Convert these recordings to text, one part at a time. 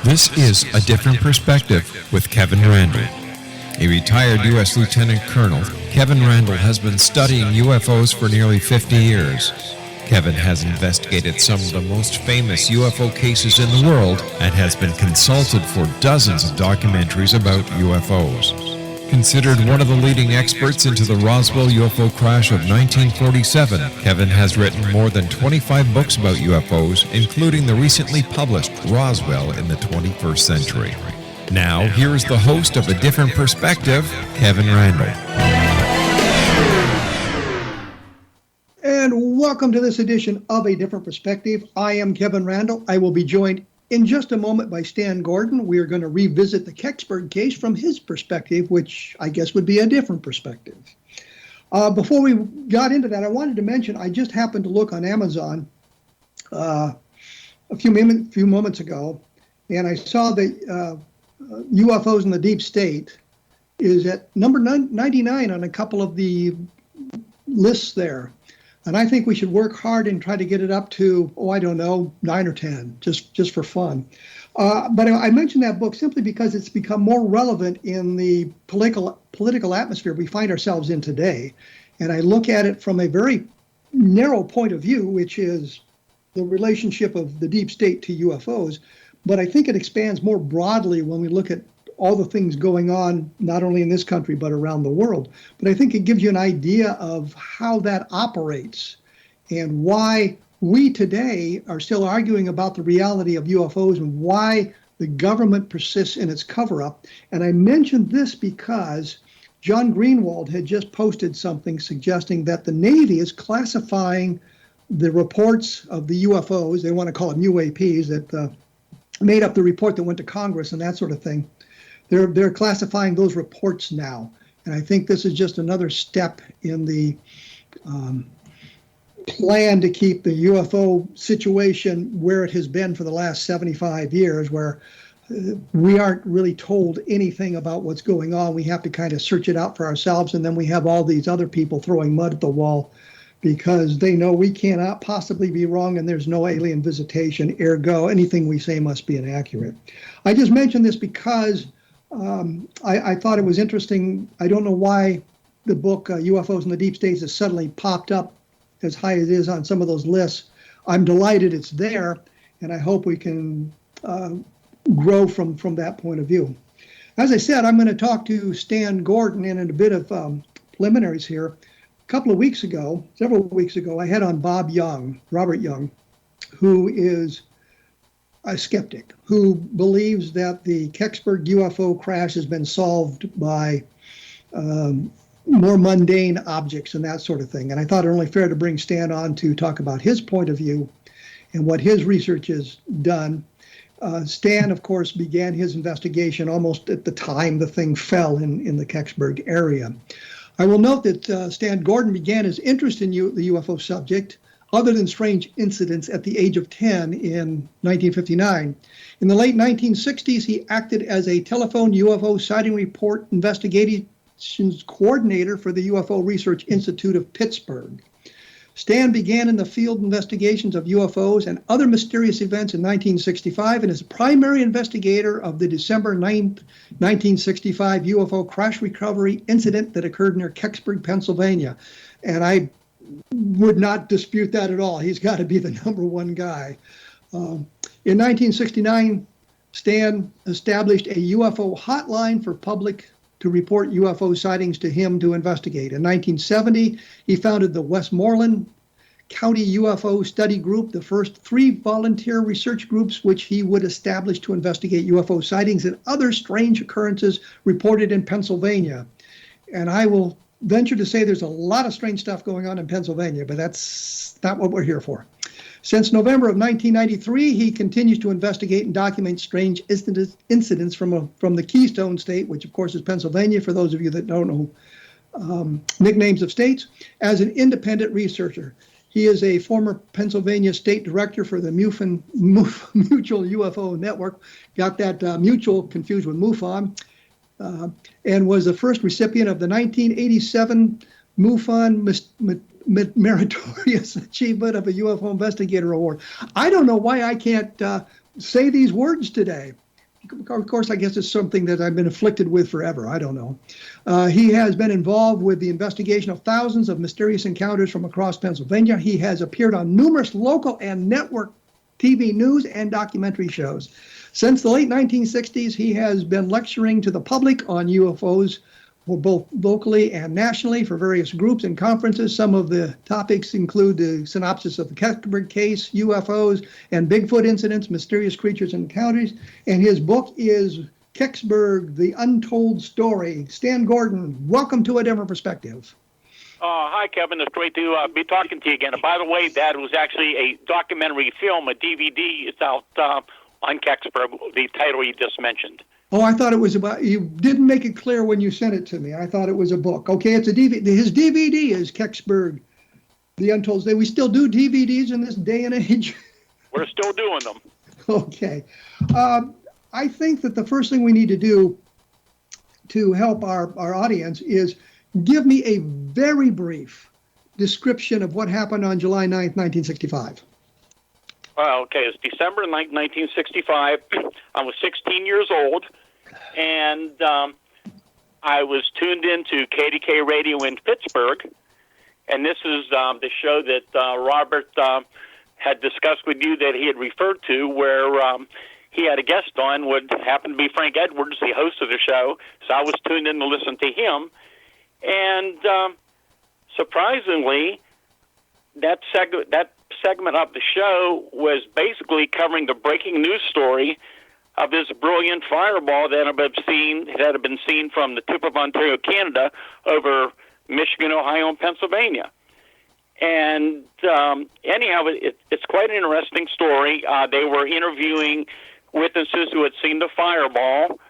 This is A Different Perspective with Kevin Randle. A retired U.S. Lieutenant Colonel, Kevin Randle has been studying UFOs for nearly 50 years. Kevin has investigated some of the most famous UFO cases in the world and has been consulted for dozens of documentaries about UFOs. Considered one of the leading experts into the Roswell UFO crash of 1947, Kevin has written more than 25 books about UFOs, including the recently published Roswell in the 21st Century. Now, here is the host of A Different Perspective, Kevin Randle. And welcome to this edition of A Different Perspective. I am Kevin Randle. I will be joined in just a moment by Stan Gordon. We are going to revisit the Kecksburg case from his perspective, which I guess would be a different perspective. Before we got into that, I wanted to mention I just happened to look on Amazon a few moments ago, and I saw that UFOs in the Deep State is at number 99 on a couple of the lists there. And I think we should work hard and try to get it up to, 9 or 10, just for fun. But I mentioned that book simply because it's become more relevant in the political atmosphere we find ourselves in today. And I look at it from a very narrow point of view, which is the relationship of the deep state to UFOs. But I think it expands more broadly when we look at all the things going on, not only in this country, but around the world. But I think it gives you an idea of how that operates and why we today are still arguing about the reality of UFOs and why the government persists in its cover-up. And I mentioned this because John Greenwald had just posted something suggesting that the Navy is classifying the reports of the UFOs, they want to call them UAPs, that made up the report that went to Congress and that sort of thing. They're classifying those reports now, and I think this is just another step in the plan to keep the UFO situation where it has been for the last 75 years, where we aren't really told anything about what's going on. We have to kind of search it out for ourselves, and then we have all these other people throwing mud at the wall because they know we cannot possibly be wrong and there's no alien visitation, ergo anything we say must be inaccurate. I just mentioned this because I thought it was interesting. I don't know why the book UFOs in the Deep State has suddenly popped up as high as it is on some of those lists. I'm delighted it's there, and I hope we can grow from that point of view. As I said, I'm going to talk to Stan Gordon, and in a bit of preliminaries here. Several weeks ago, I had on Robert Young, who is a skeptic, who believes that the Kecksburg UFO crash has been solved by more mundane objects and that sort of thing. And I thought it only fair to bring Stan on to talk about his point of view and what his research has done. Stan, of course, began his investigation almost at the time the thing fell in the Kecksburg area. I will note that Stan Gordon began his interest in the UFO subject, other than strange incidents, at the age of 10 in 1959. In the late 1960s, he acted as a telephone UFO sighting report investigations coordinator for the UFO Research Institute of Pittsburgh. Stan began in the field investigations of UFOs and other mysterious events in 1965 and is primary investigator of the December 9th, 1965 UFO crash recovery incident that occurred near Kecksburg, Pennsylvania. And I would not dispute that at all. He's got to be the number one guy. In 1969, Stan established a UFO hotline for public to report UFO sightings to him to investigate. In 1970, he founded the Westmoreland County UFO Study Group, the first 3 volunteer research groups which he would establish to investigate UFO sightings and other strange occurrences reported in Pennsylvania. And I will venture to say there's a lot of strange stuff going on in Pennsylvania, but that's not what we're here for. Since November of 1993, he continues to investigate and document strange incidents from the Keystone state, which of course is Pennsylvania, for those of you that don't know nicknames of states, as an independent researcher. He is a former Pennsylvania state director for the Mutual UFO Network, got that mutual confused with MUFON, and was the first recipient of the 1987 MUFON Meritorious Achievement of a UFO Investigator Award. I don't know why I can't say these words today. of course, I guess it's something that I've been afflicted with forever. I don't know. He has been involved with the investigation of thousands of mysterious encounters from across Pennsylvania. He has appeared on numerous local and network TV news and documentary shows. Since the late 1960s, he has been lecturing to the public on UFOs, both locally and nationally, for various groups and conferences. Some of the topics include the synopsis of the Kecksburg case, UFOs and Bigfoot incidents, mysterious creatures and encounters. And his book is Kecksburg, The Untold Story. Stan Gordon, welcome to A Different Perspective. Hi, Kevin. It's great to be talking to you again. And by the way, that was actually a documentary film, a DVD. It's out on Kecksburg, the title you just mentioned. Oh, I thought it was about, you didn't make it clear when you sent it to me. I thought it was a book. Okay, it's a DVD. His DVD is Kecksburg, The Untold Story. We still do DVDs in this day and age? We're still doing them. Okay. I think that the first thing we need to do to help our audience is give me a very brief description of what happened on July 9th, 1965. Okay, it's December 9th, 1965. I was 16 years old, and I was tuned into KDK Radio in Pittsburgh, and this is the show that Robert had discussed with you that he had referred to, where he had a guest on, would happen to be Frank Edwards, the host of the show, so I was tuned in to listen to him, and surprisingly, that segment of the show was basically covering the breaking news story of this brilliant fireball that had been seen from the tip of Ontario, Canada, over Michigan, Ohio, and Pennsylvania. And anyhow, it's quite an interesting story. They were interviewing witnesses who had seen the fireball,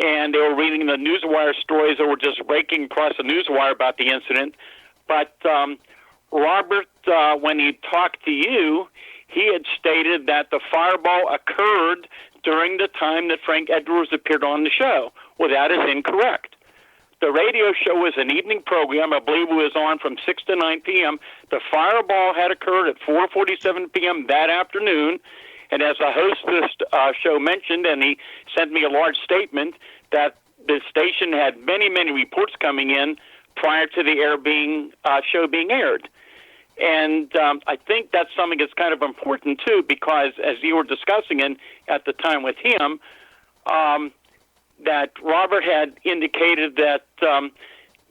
and they were reading the newswire stories that were just breaking across the newswire about the incident. But Robert, when he talked to you, he had stated that the fireball occurred during the time that Frank Edwards appeared on the show. Well, that is incorrect. The radio show was an evening program. I believe it was on from 6 to 9 p.m. The fireball had occurred at 4:47 p.m. that afternoon. And as the host of this show mentioned, and he sent me a large statement, that the station had many, many reports coming in prior to the show being aired. And I think that's something that's kind of important, too, because as you were discussing it at the time with him, that Robert had indicated that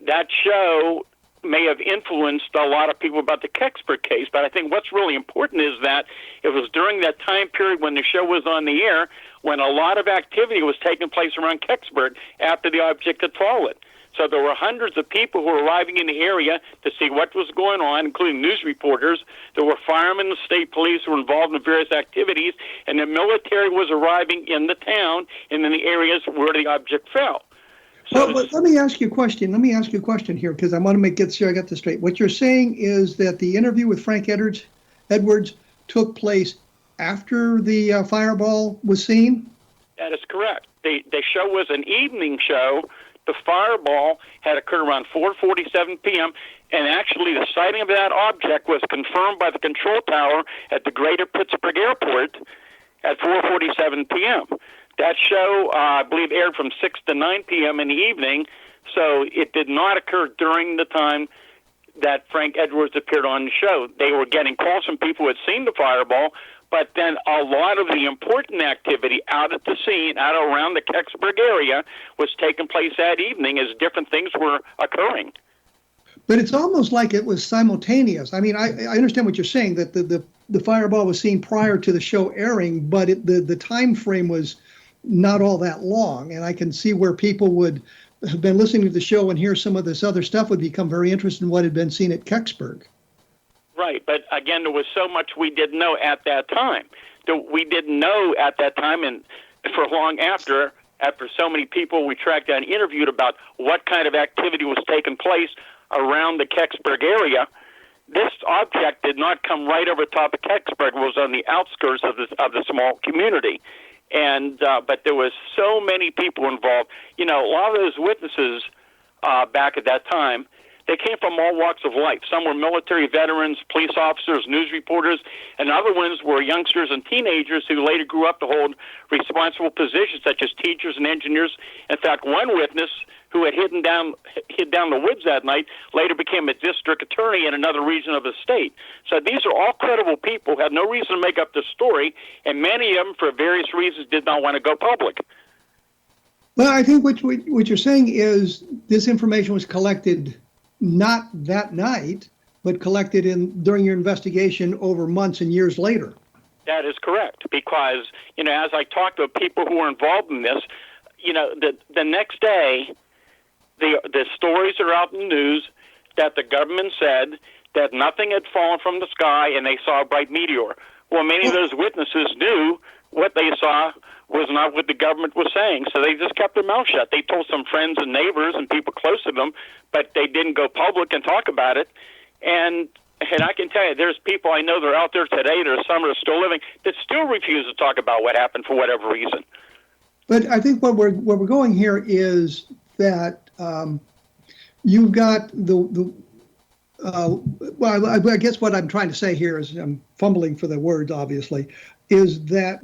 that show may have influenced a lot of people about the Kecksburg case. But I think what's really important is that it was during that time period when the show was on the air when a lot of activity was taking place around Kecksburg after the object had fallen. So there were hundreds of people who were arriving in the area to see what was going on, including news reporters. There were firemen and state police who were involved in various activities, and the military was arriving in the town and in the areas where the object fell. So well, let me ask you a question. Let me ask you a question here, because I want to get sure I got this straight. What you're saying is that the interview with Frank Edwards took place after the fireball was seen? That is correct. The show was an evening show. The fireball had occurred around 4:47 p.m., and actually the sighting of that object was confirmed by the control tower at the Greater Pittsburgh Airport at 4:47 p.m. That show, I believe, aired from 6 to 9 p.m. in the evening, so it did not occur during the time that Frank Edwards appeared on the show. They were getting calls from people who had seen the fireball, but then a lot of the important activity out at the scene, out around the Kecksburg area, was taking place that evening as different things were occurring. But it's almost like it was simultaneous. I mean, I understand what you're saying, that the fireball was seen prior to the show airing, but the time frame was not all that long. And I can see where people would have been listening to the show and hear some of this other stuff would become very interested in what had been seen at Kecksburg. Right, but again, there was so much we didn't know at that time. We didn't know at that time, and for long after so many people we tracked down and interviewed about what kind of activity was taking place around the Kecksburg area. This object did not come right over top of Kecksburg. It was on the outskirts of the small community. And but there was so many people involved. You know, a lot of those witnesses back at that time, They came from all walks of life. Some were military veterans, police officers, news reporters, and other ones were youngsters and teenagers who later grew up to hold responsible positions such as teachers and engineers. In fact, one witness who had hid down the woods that night later became a district attorney in another region of the state. So these are all credible people, had no reason to make up this story, and many of them, for various reasons, did not want to go public. Well, I think what you're saying is this information was collected not that night, but collected during your investigation over months and years later. That is correct, because, as I talked to people who were involved in this, the next day, the stories are out in the news that the government said that nothing had fallen from the sky and they saw a bright meteor. Well, many of those witnesses knew what they saw was not what the government was saying, so they just kept their mouth shut. They told some friends and neighbors and people close to them, but they didn't go public and talk about it. And I can tell you, there's people I know that are out there today, there's some that are still living, that still refuse to talk about what happened for whatever reason. But I think where we're going here is that you've got I guess what I'm trying to say here is, I'm fumbling for the words, obviously, is that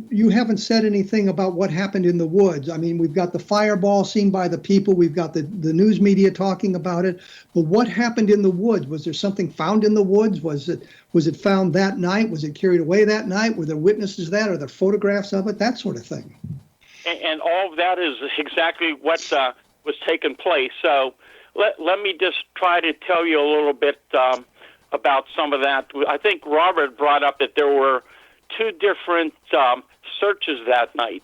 you haven't said anything about what happened in the woods. I mean, we've got the fireball seen by the people, we've got the news media talking about it, but what happened in the woods? Was there something found in the woods? Was it found that night? Was it carried away that night? Were there witnesses to that? Are there photographs of it? That sort of thing. And all of that is exactly what was taking place. So let me just try to tell you a little bit about some of that. I think Robert brought up that there were two different searches that night,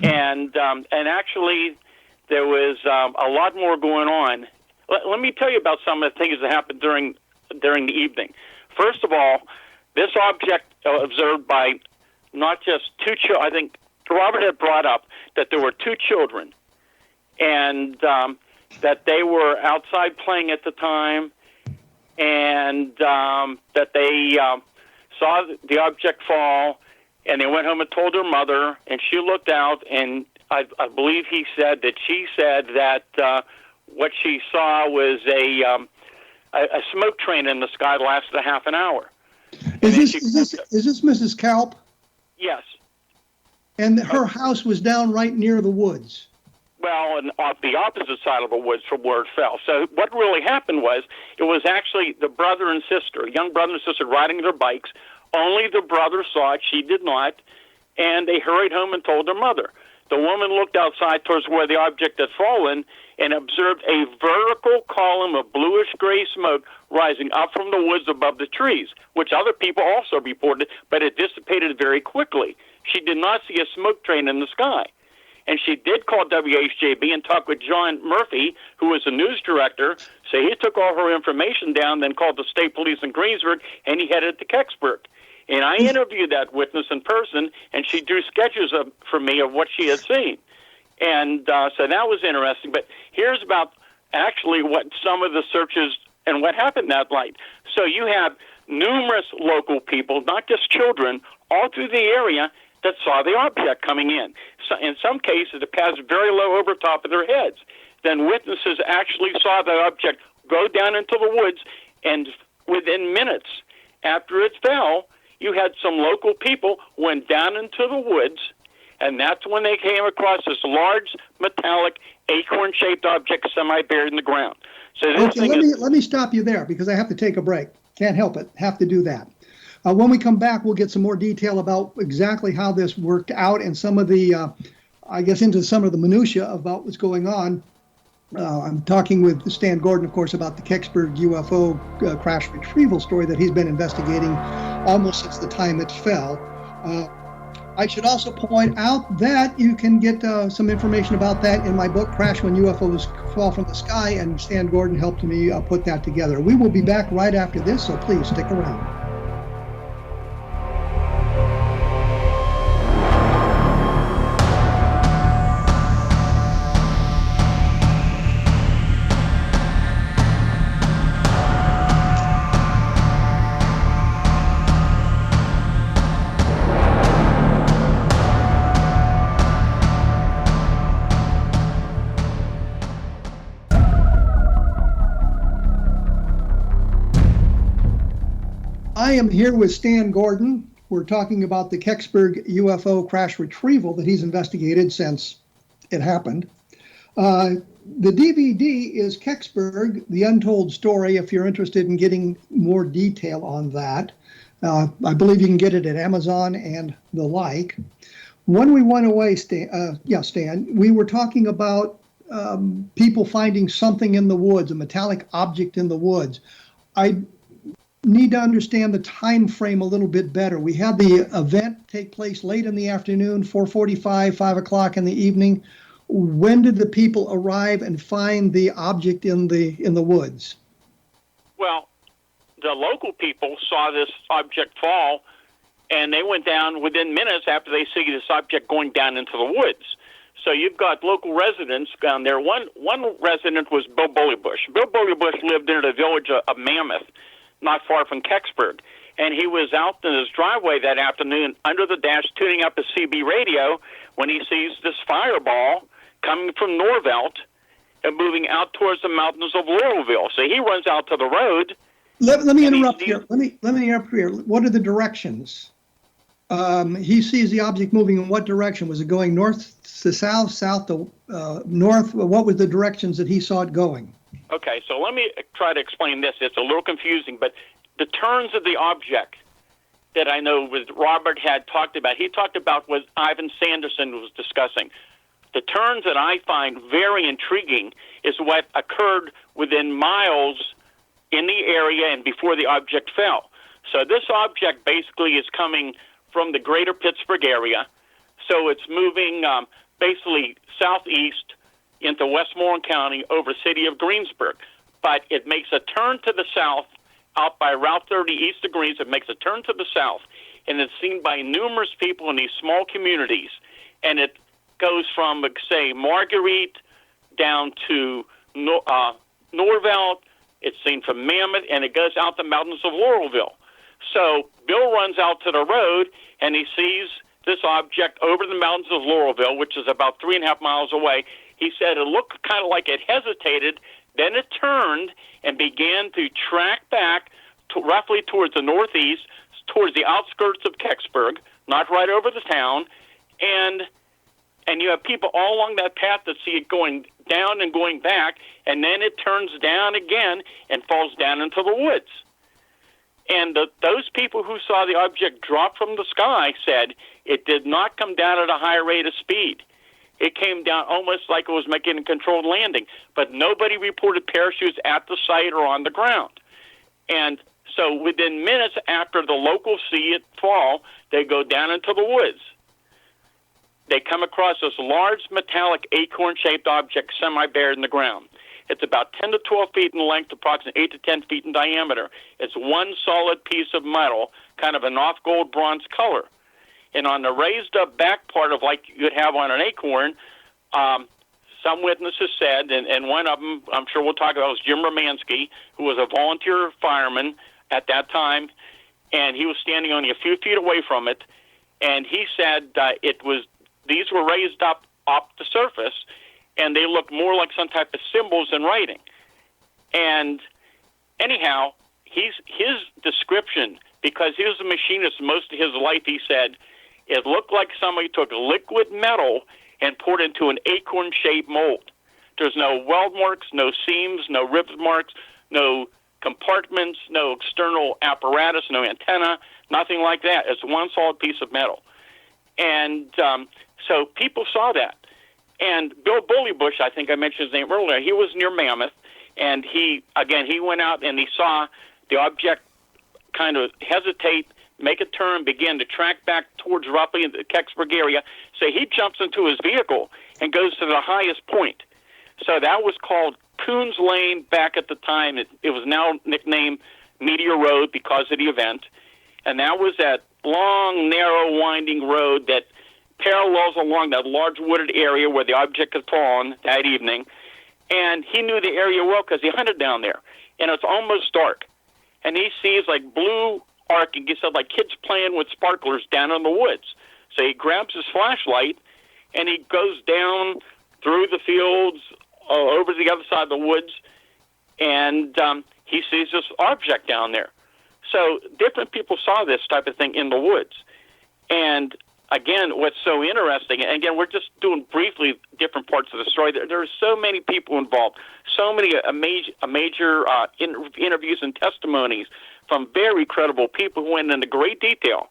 and actually there was a lot more going on. Let me tell you about some of the things that happened during the evening. First of all, this object observed by not just two children. I think Robert had brought up that there were two children, and that they were outside playing at the time, and that they saw the object fall, and they went home and told their mother, and she looked out, and I believe she said that what she saw was a smoke train in the sky that lasted a half an hour. Is this Mrs. Kalp? Yes. And her house was down right near the woods. Well, and off the opposite side of the woods from where it fell. So what really happened was, it was actually the brother and sister, young brother and sister, riding their bikes. Only the brother saw it, she did not, and they hurried home and told their mother. The woman looked outside towards where the object had fallen and observed a vertical column of bluish-gray smoke rising up from the woods above the trees, which other people also reported, but it dissipated very quickly. She did not see a smoke train in the sky. And she did call WHJB and talk with John Murphy, who was the news director. So he took all her information down, then called the state police in Greensburg, and he headed to Kecksburg. And I interviewed that witness in person, and she drew sketches for me of what she had seen. And so that was interesting. But here's about actually what some of the searches and what happened that night. So you have numerous local people, not just children, all through the area that saw the object coming in. So in some cases, it passed very low over top of their heads. Then witnesses actually saw the object go down into the woods, and within minutes after it fell, you had some local people went down into the woods, and that's when they came across this large metallic acorn-shaped object semi-buried in the ground. So this let me stop you there, because I have to take a break. Can't help it. Have to do that. When we come back, we'll get some more detail about exactly how this worked out and some of the, into some of the minutia about what's going on. I'm talking with Stan Gordon, of course, about the Kecksburg UFO crash retrieval story that he's been investigating almost since the time it fell. I should also point out that you can get some information about that in my book, Crash When UFOs Fall from the Sky, and Stan Gordon helped me put that together. We will be back right after this, so please stick around. I am here with Stan Gordon. We're talking about the Kecksburg UFO crash retrieval that he's investigated since it happened. The DVD is Kecksburg, The Untold Story, if you're interested in getting more detail on that. I believe you can get it at Amazon and the like. When we went away, Stan, we were talking about people finding something in the woods, a metallic object in the woods. I need to understand the time frame a little bit better. We had the event take place late in the afternoon, 4:45, 5 o'clock in the evening. When did the people arrive and find the object in the woods? Well, the local people saw this object fall, and they went down within minutes after they see this object going down into the woods. So you've got local residents down there. One resident was Bill Bulleybush. Bill Bulleybush lived in the village of Mammoth, not far from Kecksburg. And he was out in his driveway that afternoon under the dash tuning up his CB radio when he sees this fireball coming from Norvelt and moving out towards the mountains of Laurelville. So he runs out to the road. Let me interrupt here. Let me interrupt here. What are the directions? He sees the object moving in what direction? Was it going north to south, south to north? What were the directions that he saw it going? Okay, so let me try to explain this. It's a little confusing, but the turns of the object that I know Robert had talked about, he talked about what Ivan Sanderson was discussing. The turns that I find very intriguing is what occurred within miles in the area and before the object fell. So this object basically is coming from the greater Pittsburgh area. So it's moving basically southeast into Westmoreland County over the city of Greensburg. But it makes a turn to the south out by Route 30 east of Greens. It makes a turn to the south, and it's seen by numerous people in these small communities. And it goes from, say, Marguerite down to Norvelt. It's seen from Mammoth, and it goes out the mountains of Laurelville. So Bill runs out to the road, and he sees this object over the mountains of Laurelville, which is about 3.5 miles away. He said it looked kind of like it hesitated, then it turned and began to track back to roughly towards the northeast, towards the outskirts of Kecksburg, not right over the town, and you have people all along that path that see it going down and going back, and then it turns down again and falls down into the woods. And those people who saw the object drop from the sky said it did not come down at a high rate of speed. It came down almost like it was making a controlled landing, but nobody reported parachutes at the site or on the ground. And so within minutes after the locals see it fall, they go down into the woods. They come across this large metallic acorn-shaped object semi-buried in the ground. It's about 10 to 12 feet in length, approximately 8 to 10 feet in diameter. It's one solid piece of metal, kind of an off-gold bronze color. And on the raised-up back part of like you'd have on an acorn, some witnesses said, and one of them I'm sure we'll talk about, was Jim Romansky, who was a volunteer fireman at that time, and he was standing only a few feet away from it, and he said these were raised up off the surface, and they looked more like some type of symbols in writing. And anyhow, his description, because he was a machinist most of his life, he said, it looked like somebody took liquid metal and poured into an acorn-shaped mold. There's no weld marks, no seams, no rip marks, no compartments, no external apparatus, no antenna, nothing like that. It's one solid piece of metal. And so people saw that. And Bill Bulleybush, I think I mentioned his name earlier, he was near Mammoth, and he went out and he saw the object kind of hesitate, make a turn, begin to track back towards roughly the Kecksburg area. So he jumps into his vehicle and goes to the highest point. So that was called Coons Lane back at the time. It was now nicknamed Meteor Road because of the event. And that was that long, narrow, winding road that parallels along that large wooded area where the object had fallen that evening. And he knew the area well because he hunted down there. And it's almost dark. And he sees like blue arc, and he said like kids playing with sparklers down in the woods. So he grabs his flashlight and he goes down through the fields over to the other side of the woods, and he sees this object down there. So different people saw this type of thing in the woods. And again, what's so interesting, and again, we're just doing briefly different parts of the story. There are so many people involved, so many major interviews and testimonies from very credible people who went into great detail.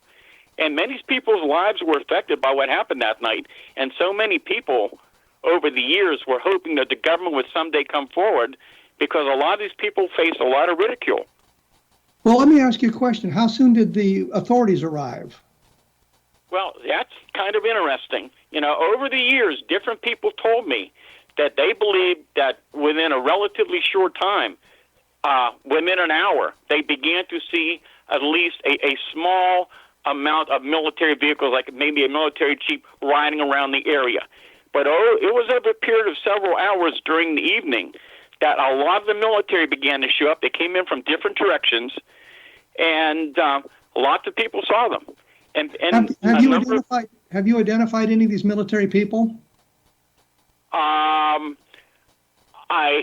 And many people's lives were affected by what happened that night. And so many people over the years were hoping that the government would someday come forward, because a lot of these people face a lot of ridicule. Well, let me ask you a question. How soon did the authorities arrive? Well, that's kind of interesting. You know, over the years, different people told me that they believed that within a relatively short time, within an hour, they began to see at least a small amount of military vehicles, like maybe a military jeep, riding around the area. But it was over a period of several hours during the evening that a lot of the military began to show up. They came in from different directions, and lots of people saw them. And have you identified any of these military people? I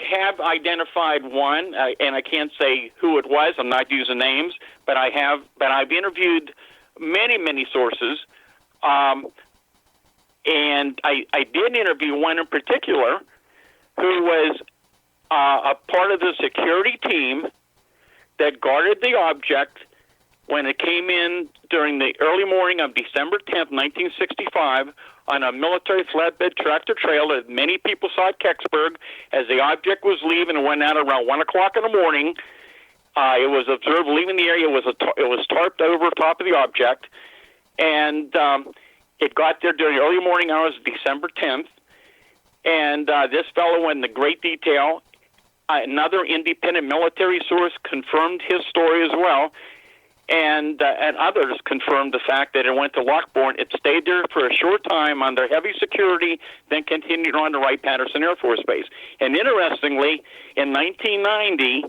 have identified one, and I can't say who it was. I'm not using names, but I've interviewed many sources, and I did interview one in particular who was a part of the security team that guarded the object when it came in during the early morning of December 10th, 1965, on a military flatbed tractor trailer that many people saw at Kecksburg. As the object was leaving, it went out around 1 o'clock in the morning. It was observed leaving the area. It was tarped over top of the object, and it got there during the early morning hours of December 10th. And this fellow went into great detail. Another independent military source confirmed his story as well, and others confirmed the fact that it went to Lockbourne. It stayed there for a short time under heavy security, then continued on to Wright-Patterson Air Force Base. And interestingly, in 1990,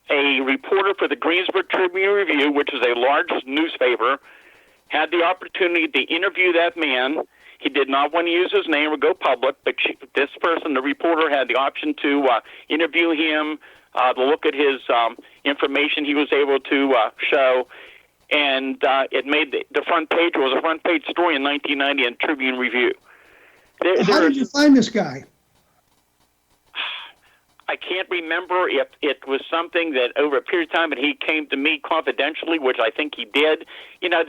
a reporter for the Greensburg Tribune Review, which is a large newspaper, had the opportunity to interview that man. He did not want to use his name or go public, but this person, the reporter, had the option to interview him, to look at his information he was able to show, and it made the front page. It was a front page story in 1990 in Tribune Review. How did you find this guy? I can't remember if it was something that over a period of time, and he came to me confidentially, which I think he did. You know,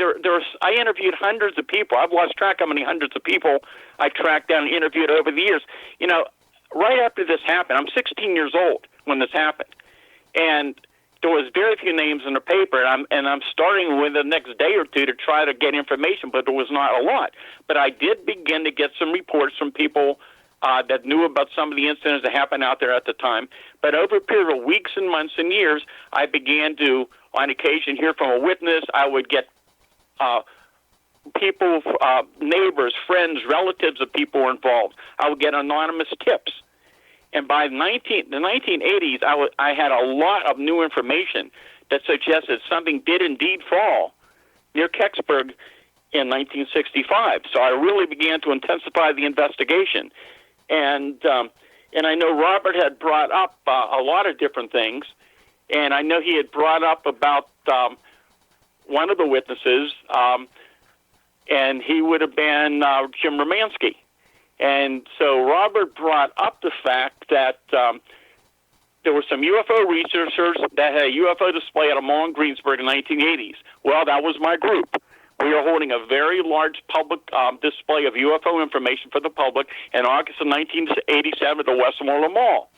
I interviewed hundreds of people. I've lost track how many hundreds of people I tracked down and interviewed over the years. You know, right after this happened, I'm 16 years old when this happened, and there was very few names in the paper, and I'm starting with the next day or two to try to get information, but there was not a lot. But I did begin to get some reports from people that knew about some of the incidents that happened out there at the time. But over a period of weeks and months and years, I began to, on occasion, hear from a witness. I would get people, neighbors, friends, relatives of people were involved. I would get anonymous tips. And by the 1980s, I had a lot of new information that suggested something did indeed fall near Kecksburg in 1965. So I really began to intensify the investigation. And I know Robert had brought up a lot of different things, and I know he had brought up about one of the witnesses, and he would have been Jim Romansky. And so Robert brought up the fact that there were some UFO researchers that had a UFO display at a mall in Greensburg in the 1980s. Well, that was my group. We are holding a very large public display of UFO information for the public in August of 1987 at the Westmoreland Mall.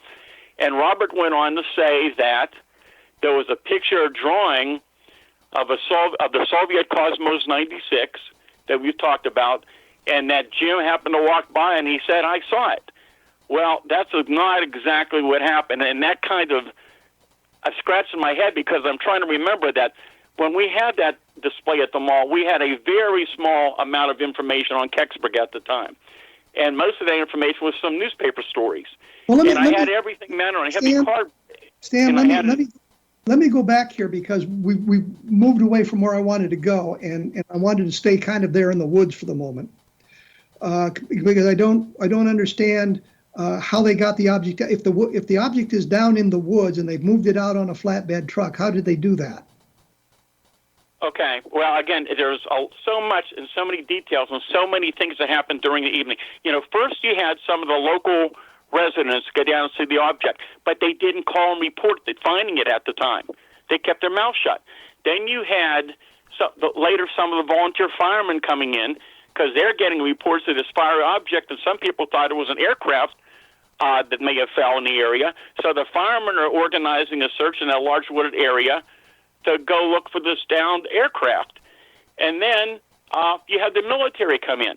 And Robert went on to say that there was a picture, a drawing of the Soviet Cosmos 96 that we've talked about, and that Jim happened to walk by and he said, "I saw it." Well, that's not exactly what happened, and that kind of, I scratched in my head because I'm trying to remember that when we had that display at the mall, we had a very small amount of information on Kecksburg at the time. And most of that information was some newspaper stories. Well, I had everything meant on a heavy card. Stan, let me go back here because we moved away from where I wanted to go, and I wanted to stay kind of there in the woods for the moment. Because I don't understand how they got the object. If the object is down in the woods and they've moved it out on a flatbed truck, how did they do that? Okay. Well, again, there's so much and so many details and so many things that happened during the evening. First you had some of the local residents go down and see the object, but they didn't call and report finding it at the time. They kept their mouth shut. Then you had later some of the volunteer firemen coming in because they're getting reports of this fiery object, and some people thought it was an aircraft that may have fell in the area. So the firemen are organizing a search in that large wooded area to go look for this downed aircraft. And then you had the military come in.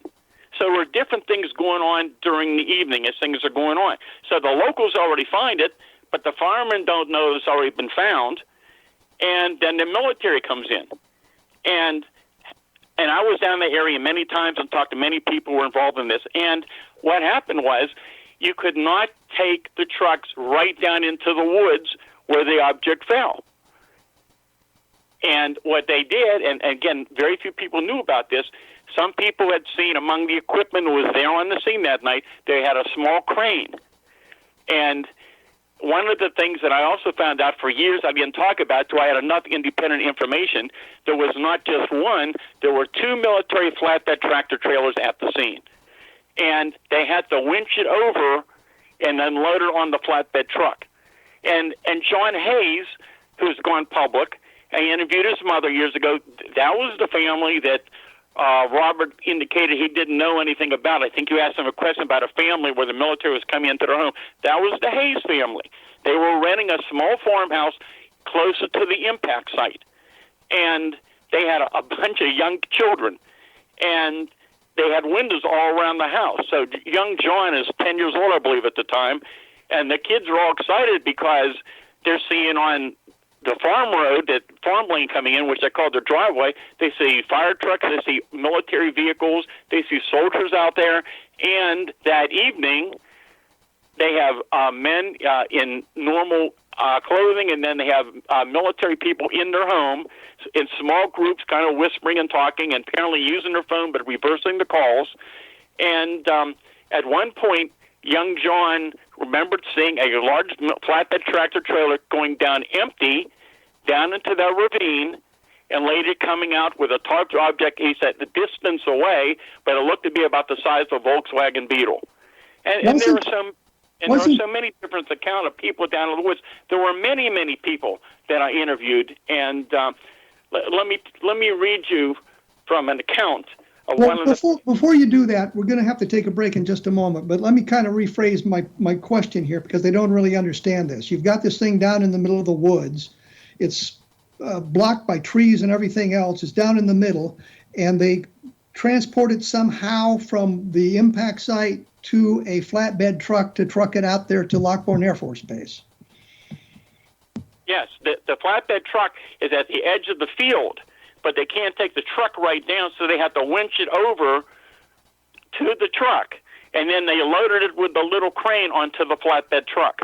So there were different things going on during the evening as things are going on. So the locals already find it, but the firemen don't know it's already been found. And then the military comes in. And I was down in the area many times and talked to many people who were involved in this. And what happened was you could not take the trucks right down into the woods where the object fell. And what they did, and again, very few people knew about this, some people had seen among the equipment that was there on the scene that night, they had a small crane. And one of the things that I also found out for years I didn't talk about till I had enough independent information, there was not just one, there were two military flatbed tractor trailers at the scene. And they had to winch it over and then load it on the flatbed truck. And John Hayes, who's gone public, I interviewed his mother years ago. That was the family that Robert indicated he didn't know anything about. I think you asked him a question about a family where the military was coming into their home. That was the Hayes family. They were renting a small farmhouse closer to the impact site. And they had a bunch of young children. And they had windows all around the house. So young John is 10 years old, I believe, at the time. And the kids are all excited because they're seeing on the farm road, that farm lane coming in, which they call their driveway, they see fire trucks, they see military vehicles, they see soldiers out there. And that evening, they have men in normal clothing, and then they have military people in their home in small groups, kind of whispering and talking, and apparently using their phone but reversing the calls. And at one point, young John remembered seeing a large flatbed tractor trailer going down empty down into that ravine, and later coming out with a target object, he said, the distance away, but it looked to be about the size of a Volkswagen Beetle. And there were so many different accounts of people down in the woods. There were many, many people that I interviewed, and let me read you from an account. Before you do that, we're going to have to take a break in just a moment, but let me kind of rephrase my question here because they don't really understand this. You've got this thing down in the middle of the woods. It's blocked by trees and everything else. It's down in the middle, and they transport it somehow from the impact site to a flatbed truck to truck it out there to Lockbourne Air Force Base. Yes, the flatbed truck is at the edge of the field, but they can't take the truck right down, so they have to winch it over to the truck, and then they loaded it with the little crane onto the flatbed truck.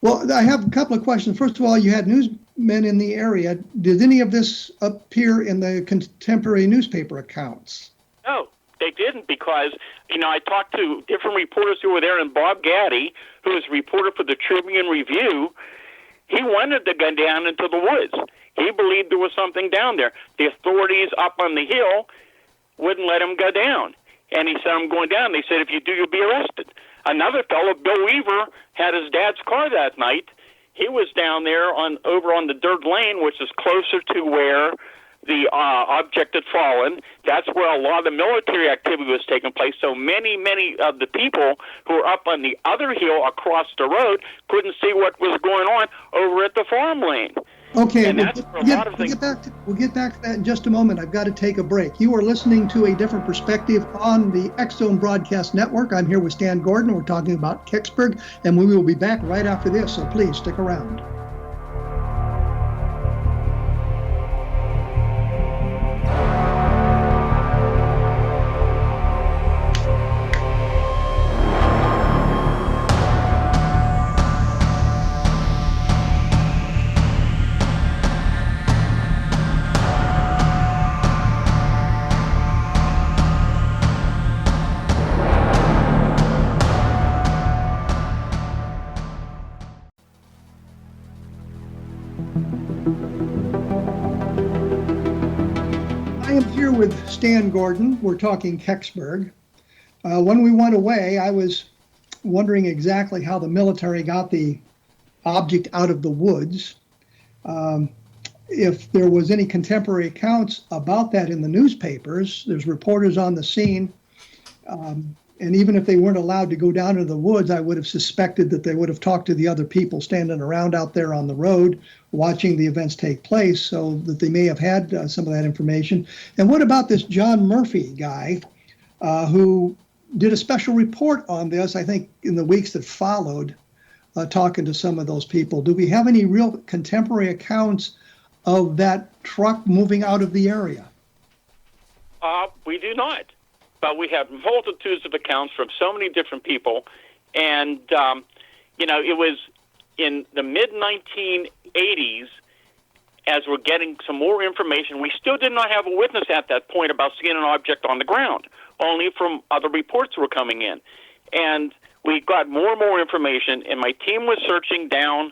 Well, I have a couple of questions. First of all, you had newsmen in the area. Did any of this appear in the contemporary newspaper accounts? No, they didn't, because, I talked to different reporters who were there, and Bob Gaddy, who was a reporter for the Tribune Review, he wanted to go down into the woods. He believed there was something down there. The authorities up on the hill wouldn't let him go down. And he said, I'm going down. They said, if you do, you'll be arrested. Another fellow, Bill Weaver, had his dad's car that night. He was down there over on the dirt lane, which is closer to where the object had fallen. That's where a lot of the military activity was taking place. So many of the people who were up on the other hill across the road couldn't see what was going on over at the farm lane. Okay, we'll get back to that in just a moment. I've got to take a break. You are listening to A Different Perspective on the X-Zone Broadcast Network. I'm here with Stan Gordon. We're talking about Kecksburg, and we will be back right after this, so please stick around. am here with Stan Gordon. We're talking Kecksburg. When we went away, I was wondering exactly how the military got the object out of the woods. If there was any contemporary accounts about that in the newspapers. There's reporters on the scene. And even if they weren't allowed to go down into the woods, I would have suspected that they would have talked to the other people standing around out there on the road, watching the events take place, so that they may have had some of that information. And what about this John Murphy guy who did a special report on this, I think, in the weeks that followed, talking to some of those people? Do we have any real contemporary accounts of that truck moving out of the area? We do not. But we have multitudes of accounts from so many different people. And, it was in the mid-1980s, as we're getting some more information, we still did not have a witness at that point about seeing an object on the ground, only from other reports were coming in. And we got more and more information, and my team was searching down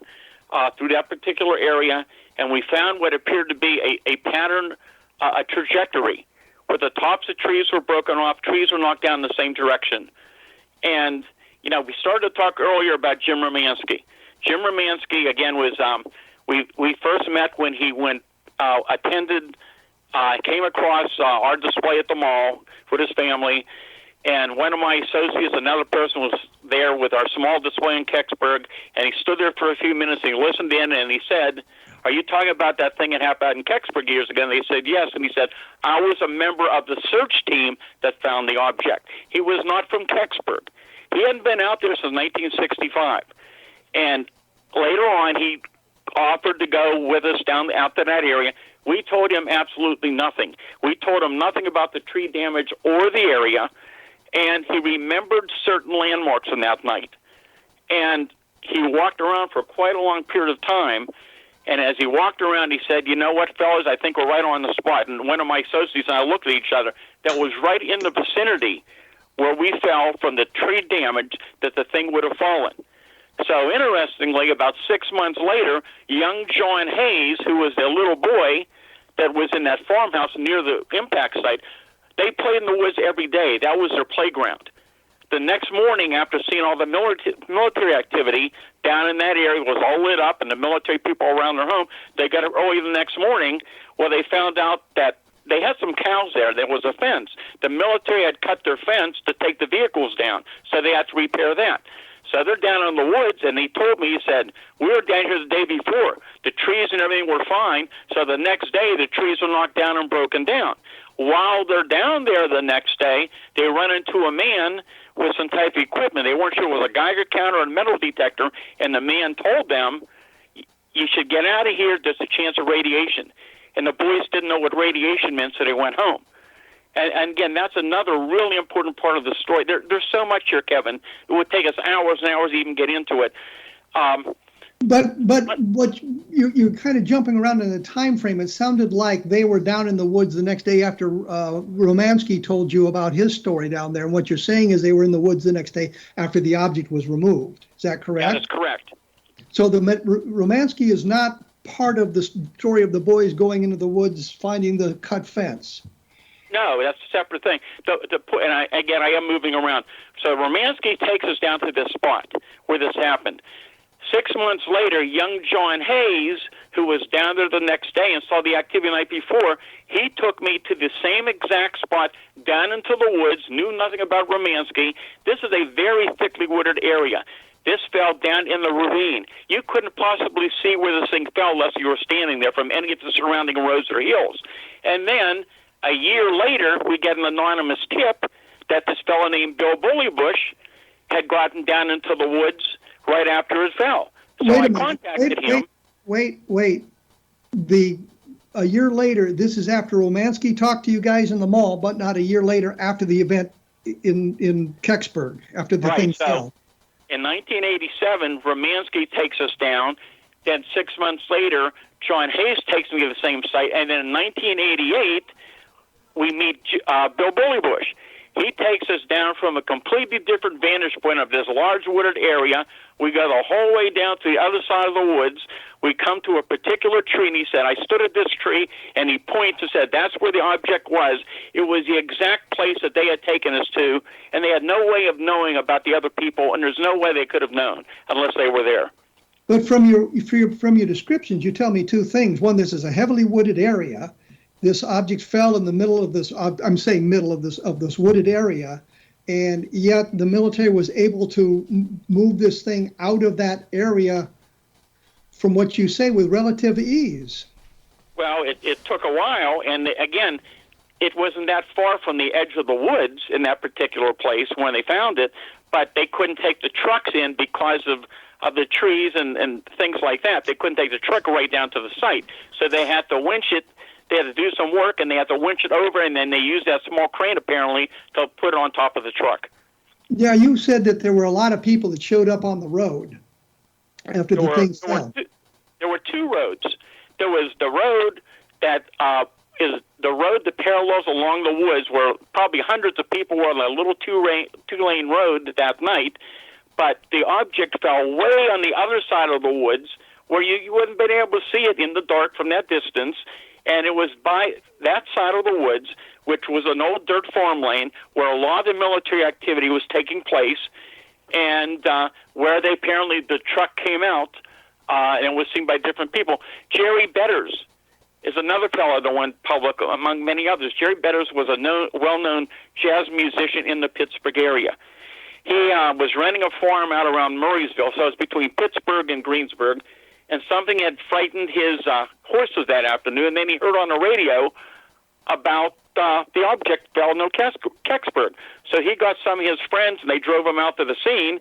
through that particular area, and we found what appeared to be a pattern, a trajectory, where the tops of trees were broken off, trees were knocked down in the same direction. And, we started to talk earlier about Jim Romansky. Jim Romansky, again, was, we first met when he came across our display at the mall with his family, and one of my associates, another person, was there with our small display in Kecksburg, and he stood there for a few minutes, and he listened in, and he said, "Are you talking about that thing that happened out in Kecksburg years ago?" And they said, "Yes." And he said, "I was a member of the search team that found the object." He was not from Kecksburg. He hadn't been out there since 1965. And later on, he offered to go with us out to that area. We told him absolutely nothing. We told him nothing about the tree damage or the area, and he remembered certain landmarks on that night. And he walked around for quite a long period of time. And as he walked around, he said, "You know what, fellas, I think we're right on the spot." And one of my associates and I looked at each other. That was right in the vicinity where we fell from the tree damage that the thing would have fallen. So interestingly, about 6 months later, young John Hayes, who was a little boy that was in that farmhouse near the impact site, they played in the woods every day. That was their playground. The next morning, after seeing all the military activity down in that area, was all lit up, and the military people around their home, they got up early the next morning. Well, they found out that they had some cows there. There was a fence. The military had cut their fence to take the vehicles down, so they had to repair that. So they're down in the woods, and he told me, he said, "We were down here the day before. The trees and everything were fine, so the next day the trees were knocked down and broken down." While they're down there the next day, they run into a man with some type of equipment. They weren't sure it was a Geiger counter or a metal detector, and the man told them, "You should get out of here. There's a chance of radiation." And the boys didn't know what radiation meant, so they went home. And again, that's another really important part of the story. There's so much here, Kevin. It would take us hours and hours to even get into it. But what you're kind of jumping around in the time frame. It sounded like they were down in the woods the next day after Romansky told you about his story down there. And what you're saying is they were in the woods the next day after the object was removed. Is that correct? That is correct. So Romansky is not part of the story of the boys going into the woods finding the cut fence. No, that's a separate thing. I am moving around. So Romansky takes us down to this spot where this happened. 6 months later, young John Hayes, who was down there the next day and saw the activity the night before, he took me to the same exact spot down into the woods, knew nothing about Romansky. This is a very thickly wooded area. This fell down in the ravine. You couldn't possibly see where this thing fell unless you were standing there from any of the surrounding roads or hills. And then a year later, we get an anonymous tip that this fellow named Bill Bullybush had gotten down into the woods right after it fell. So I contacted him. Wait. A year later, this is after Romansky talked to you guys in the mall, but not a year later after the event in Kecksburg, after the thing fell. In 1987, Romansky takes us down. Then 6 months later, John Hayes takes me to the same site. And then in 1988, we meet Bill Bullybush. He takes us down from a completely different vantage point of this large wooded area We go the whole way down to the other side of the woods. We come to a particular tree, and he said, I stood at this tree, and he points and said, that's where the object was. It was the exact place that they had taken us to, and they had no way of knowing about the other people, and there's no way they could have known unless they were there. But from your descriptions, you tell me two things. One, this is a heavily wooded area. This object fell in the middle of this, I'm saying middle of this wooded area, and yet the military was able to move this thing out of that area, from what you say, with relative ease. Well, it took a while, and again, it wasn't that far from the edge of the woods in that particular place when they found it, but they couldn't take the trucks in because of the trees and things like that. They couldn't take the truck right down to the site, so they had to winch it. They had to do some work, and they had to winch it over, and then they used that small crane, apparently, to put it on top of the truck. Yeah, you said that there were a lot of people that showed up on the road after the thing fell. There were two roads. There was the road that is the road that parallels along the woods, where probably hundreds of people were on a little two-lane road that night, but the object fell way on the other side of the woods, where you wouldn't have been able to see it in the dark from that distance, and it was by that side of the woods, which was an old dirt farm lane, where a lot of the military activity was taking place, and where they apparently the truck came out, and was seen by different people. Jerry Betters is another fellow that went public, among many others. Jerry Betters was a well-known jazz musician in the Pittsburgh area. He was renting a farm out around Murraysville, so it's between Pittsburgh and Greensburg, and something had frightened his horses that afternoon, and then he heard on the radio about the object fell near Kecksburg. So he got some of his friends, and they drove him out to the scene,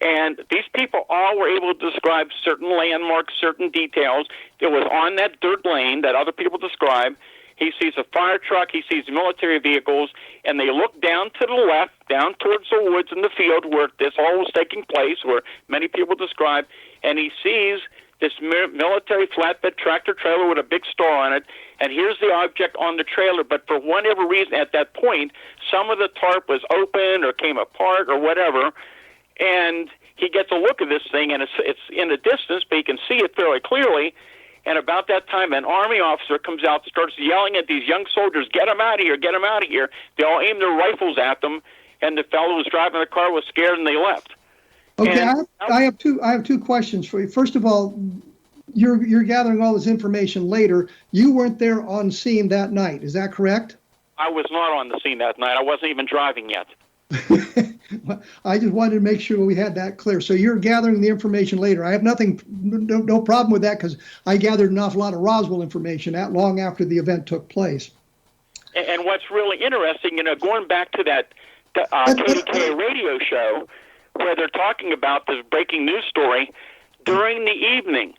and these people all were able to describe certain landmarks, certain details. It was on that dirt lane that other people describe. He sees a fire truck, he sees military vehicles, and they look down to the left, down towards the woods in the field where this all was taking place, where many people describe, and he sees this military flatbed tractor trailer with a big star on it, and here's the object on the trailer, but for whatever reason at that point, some of the tarp was open or came apart or whatever, and he gets a look at this thing, and it's in the distance, but he can see it fairly clearly. And about that time, an Army officer comes out, starts yelling at these young soldiers, "Get them out of here! Get them out of here!" They all aim their rifles at them, and the fellow who was driving the car was scared, and they left. Okay, I have two questions for you. First of all, you're gathering all this information later. You weren't there on scene that night, is that correct? I was not on the scene that night. I wasn't even driving yet. I just wanted to make sure we had that clear. So you're gathering the information later. I have no problem with that, because I gathered an awful lot of Roswell information long after the event took place. And what's really interesting, going back to that KDK radio show where they're talking about this breaking news story, during the evening,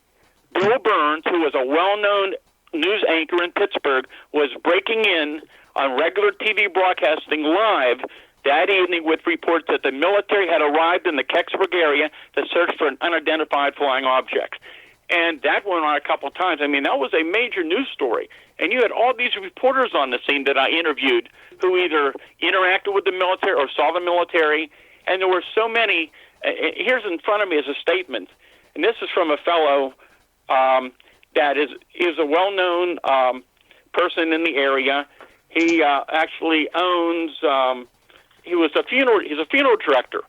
Bill Burns, who was a well-known news anchor in Pittsburgh, was breaking in on regular TV broadcasting live that evening with reports that the military had arrived in the Kecksburg area to search for an unidentified flying object. And that went on a couple of times. I mean, that was a major news story. And you had all these reporters on the scene that I interviewed who either interacted with the military or saw the military. And there were so many. Here's in front of me is a statement. And this is from a fellow that is a well-known person in the area. He actually owns... he's a funeral director,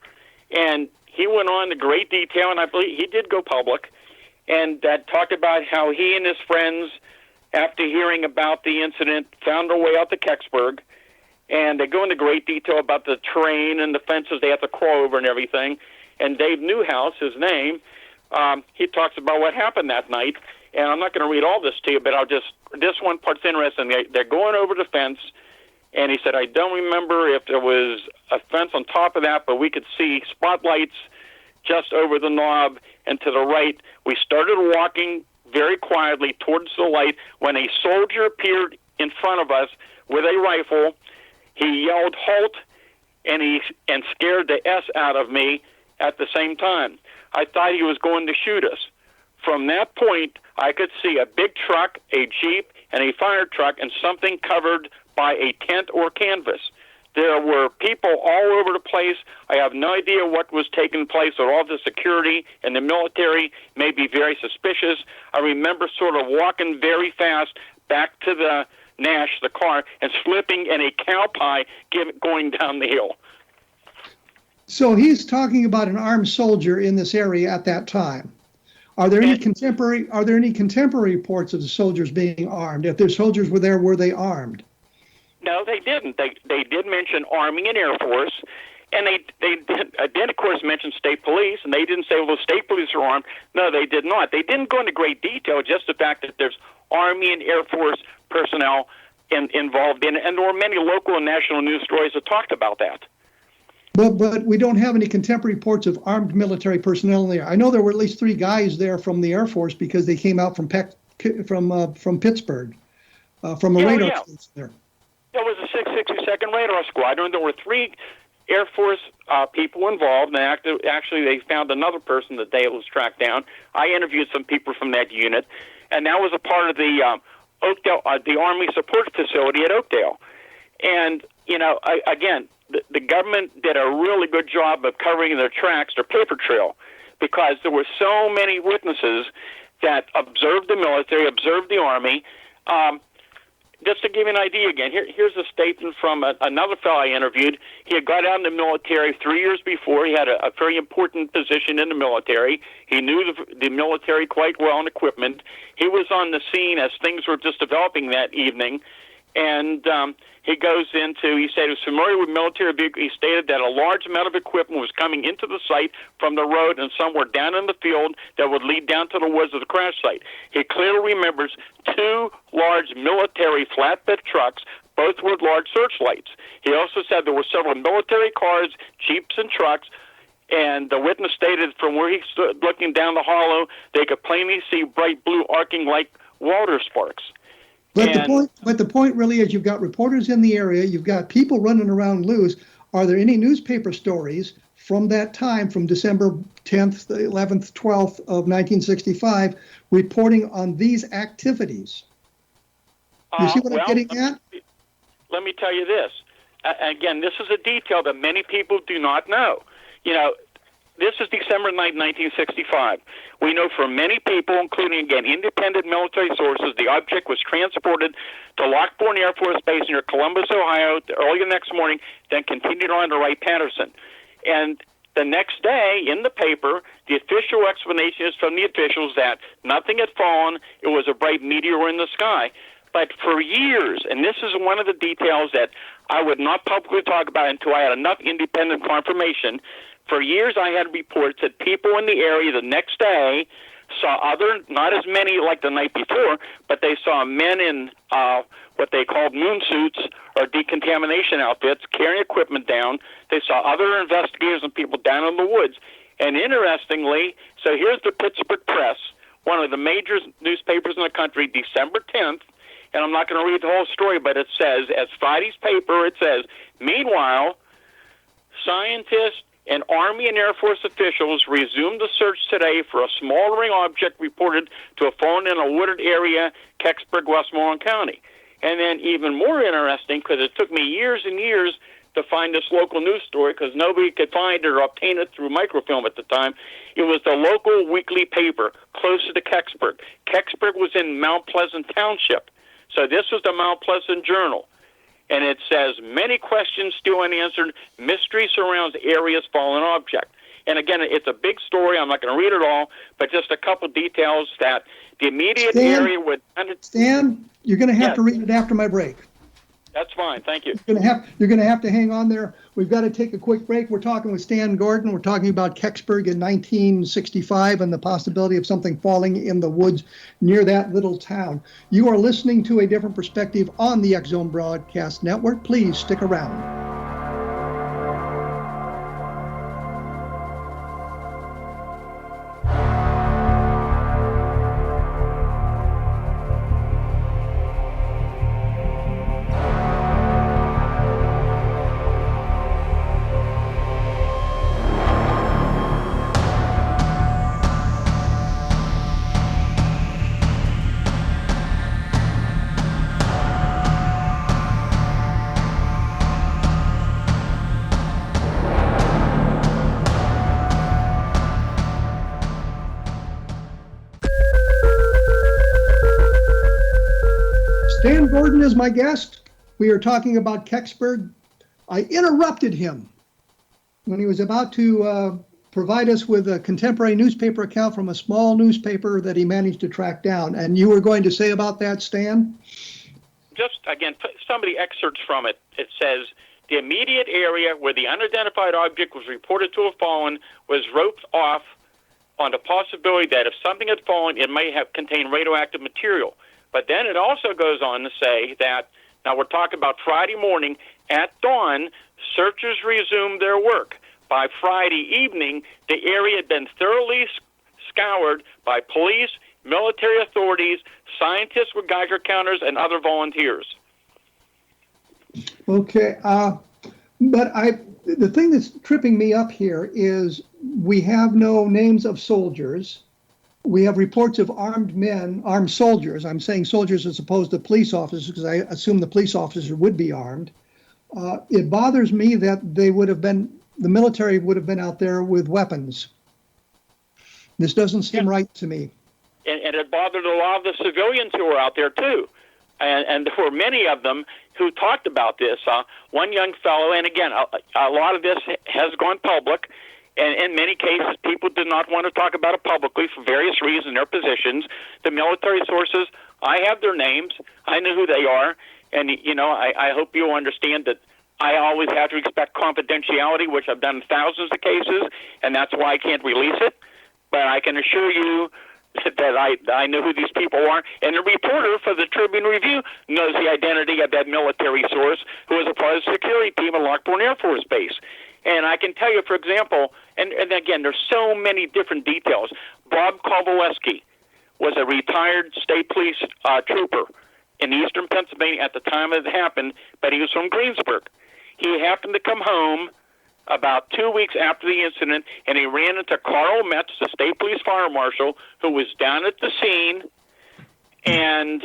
and he went on to great detail, and I believe he did go public, and that talked about how he and his friends, after hearing about the incident, found their way out to Kecksburg, and they go into great detail about the terrain and the fences they have to crawl over and everything. And Dave Newhouse, his name, he talks about what happened that night, and I'm not going to read all this to you, but this one part's interesting. They're going over the fence, and he said, I don't remember if there was a fence on top of that, but we could see spotlights just over the knob and to the right. We started walking very quietly towards the light when a soldier appeared in front of us with a rifle. He yelled, "Halt," and scared the S out of me at the same time. I thought he was going to shoot us. From that point, I could see a big truck, a Jeep, and a fire truck, and something covered by a tent or canvas. There were people all over the place. I have no idea what was taking place, or all the security and the military may be very suspicious. I remember sort of walking very fast back to the Nash, the car, and slipping in a cow pie going down the hill. So he's talking about an armed soldier in this area at that time. Are there any contemporary reports of the soldiers being armed? If their soldiers were there, were they armed? No, they didn't. They did mention Army and Air Force, and they did, of course, mention state police, and they didn't say, well, the state police are armed. No, they did not. They didn't go into great detail, just the fact that there's Army and Air Force personnel involved in it, and there were many local and national news stories that talked about that. But we don't have any contemporary reports of armed military personnel there. I know there were at least 3 guys there from the Air Force because they came out from Pittsburgh, from a radar station there. There was a 662nd Radar Squadron. There were 3 Air Force people involved, and actually they found another person that they was tracked down. I interviewed some people from that unit, and that was a part of the Oakdale, the Army support facility at Oakdale. And, again, the government did a really good job of covering their tracks, their paper trail, because there were so many witnesses that observed the military, observed the Army. Just to give you an idea again, here's a statement from another fellow I interviewed. He had got out in the military 3 years before. He had a very important position in the military. He knew the military quite well and equipment. He was on the scene as things were just developing that evening, and he goes into, he said he was familiar with military vehicles. He stated that a large amount of equipment was coming into the site from the road and somewhere down in the field that would lead down to the woods of the crash site. He clearly remembers 2 large military flatbed trucks, both with large searchlights. He also said there were several military cars, jeeps, and trucks, and the witness stated from where he stood looking down the hollow, they could plainly see bright blue arcing like water sparks. But the point really is, you've got reporters in the area, you've got people running around loose. Are there any newspaper stories from that time, from December 10th, 11th, 12th of 1965, reporting on these activities? You see what I'm getting at? Let me tell you this. Again, this is a detail that many people do not know. This is December 9, 1965. We know from many people, including, again, independent military sources, the object was transported to Lockbourne Air Force Base near Columbus, Ohio, early the next morning, then continued on to Wright-Patterson. And the next day, in the paper, the official explanation is from the officials that nothing had fallen, it was a bright meteor in the sky. But for years, and this is one of the details that I would not publicly talk about until I had enough independent confirmation, for years I had reports that people in the area the next day saw other, not as many like the night before, but they saw men in what they called moon suits or decontamination outfits carrying equipment down. They saw other investigators and people down in the woods. And interestingly, so here's the Pittsburgh Press, one of the major newspapers in the country, December 10th, and I'm not going to read the whole story, but it says, as Friday's paper, it says, meanwhile, scientists and Army and Air Force officials resumed the search today for a smoldering object reported to have fallen in a wooded area, Kecksburg, Westmoreland County. And then even more interesting, because it took me years and years to find this local news story, because nobody could find it or obtain it through microfilm at the time. It was the local weekly paper closer to Kecksburg. Kecksburg was in Mount Pleasant Township. So this was the Mount Pleasant Journal. And it says, many questions still unanswered. Mystery surrounds area's fallen object. And again, it's a big story. I'm not going to read it all, but just a couple details that the immediate area would... Stan, you're going to have to read it after my break. That's fine. Thank you. You're going to have to hang on there. We've got to take a quick break. We're talking with Stan Gordon. We're talking about Kecksburg in 1965 and the possibility of something falling in the woods near that little town. You are listening to A Different Perspective on the X Zone Broadcast Network. Please stick around. Stan Gordon is my guest. We are talking about Kecksburg. I interrupted him when he was about to provide us with a contemporary newspaper account from a small newspaper that he managed to track down. And you were going to say about that, Stan? Just, again, somebody excerpts from it. It says, the immediate area where the unidentified object was reported to have fallen was roped off on the possibility that if something had fallen, it may have contained radioactive material. But then it also goes on to say that, now we're talking about Friday morning, at dawn, searchers resumed their work. By Friday evening, the area had been thoroughly scoured by police, military authorities, scientists with Geiger counters, and other volunteers. Okay, but the thing that's tripping me up here is we have no names of soldiers. We have reports of armed men, armed soldiers. I'm saying soldiers as opposed to police officers because I assume the police officers would be armed. It bothers me that they would have been, the military would have been out there with weapons. This doesn't seem right to me. And it bothered a lot of the civilians who were out there too. And there were many of them who talked about this. One young fellow, and again, a lot of this has gone public, and in many cases, people did not want to talk about it publicly for various reasons, their positions. The military sources, I have their names. I know who they are. And, you know, I hope you understand that I always have to respect confidentiality, which I've done in thousands of cases, and that's why I can't release it. But I can assure you that I know who these people are. And the reporter for the Tribune Review knows the identity of that military source who was a part of the security team at Lockbourne Air Force Base. And I can tell you, for example, and again, there's so many different details. Bob Kowaleski was a retired state police trooper in eastern Pennsylvania at the time it happened, but he was from Greensburg. He happened to come home about 2 weeks after the incident, and he ran into Carl Metz, the state police fire marshal, who was down at the scene. And